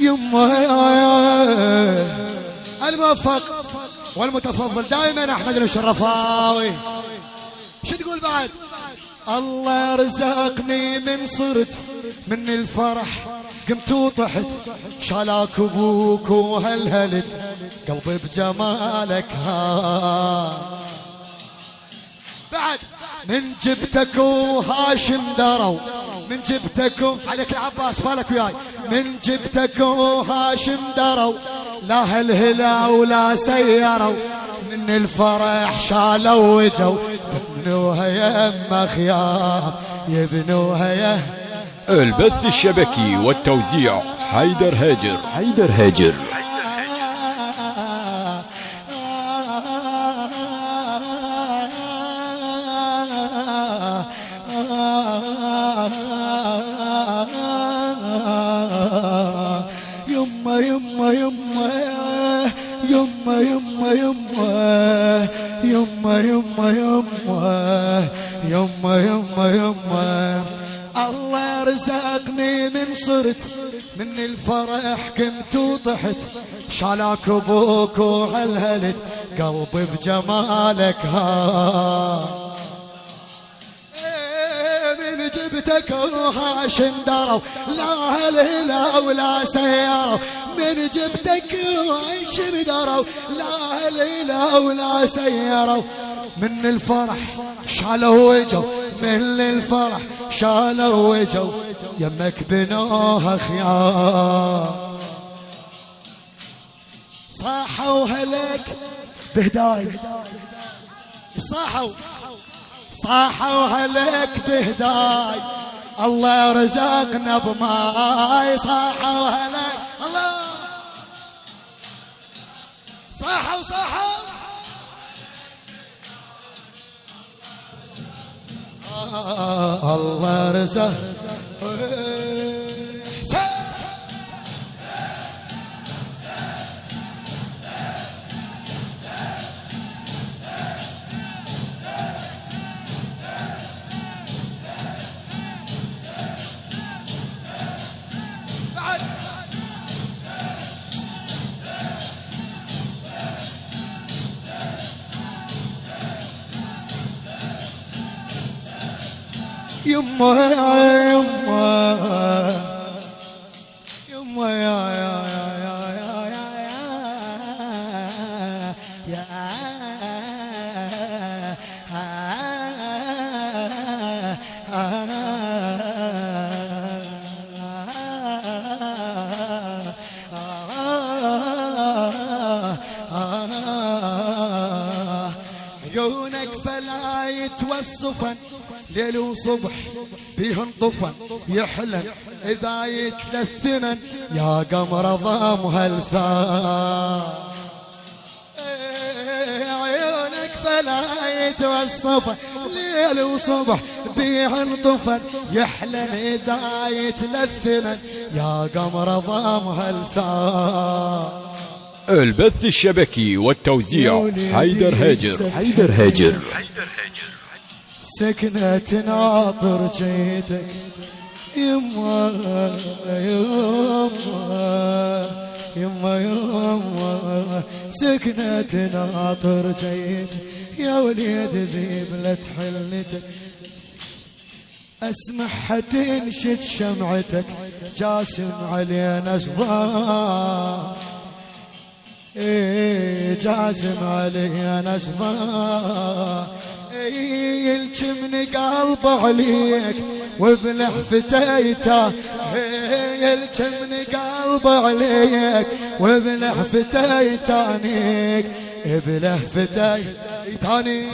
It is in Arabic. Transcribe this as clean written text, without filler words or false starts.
يمه الموفق والمتفضل دائما احمد الشرفاوي. شو تقول بعد؟ الله رزقني من صرت من الفرح قمت وطحت شالاك ابوك وهلهلت قلبي بجمالك ها. بعد من جبتك وهاشم دروا من جبتك عليك يا عباس مالك وياي من جبتك وهاشم دروا لا هلهلا ولا سيروا من الفرح شالوا وجوا يبنوها يما خيام يبنوها يا. البث الشبكي والتوزيع حيدر هاجر. حيدر هاجر. يما يما يما يما يما يما يما يما يما يما يما يما. الله رزقني من صرت من الفرح كنت وضحت شالاك ابوك وهلهلت قلبي بجمالك ها. من جبتك وهاشم دروا لا هلهلا ولا سيروا من جبتك وهاشم دروا لا هلهلا ولا سيروا من الفرح شالوا وجوا من الفرح شالوا وجوا يمك بنوها خيار. صاحوا هلك بهداي صاحوا هلك بهداي الله رزقنا بماي. صاحوا هلك الله صاحوا الله رزق يما يما يما عيونك فلا يتوصفن ليل وصبح بيهن طفن يحلن إذا يتلثمن يا قمر ضام هالثار. عيونك فلا يتوصفن ليل وصبح بيهن طفن يحلن إذا يتلثمن يا قمر ضام هالثار. البث الشبكي والتوزيع حيدر هاجر. حيدر هاجر. سكنة ناطر جيتك يما يما يما يما سكنة ناطر جيتك يا وليد ذيبلة حلتك اسمعها تنشد شمعتك جاسم علينا صباح جاسم علينا صباح يلجمني قلب عليك وبلحفتيته يلجمني قلب عليك وبلحفتيتانيك بلحفتيتانيك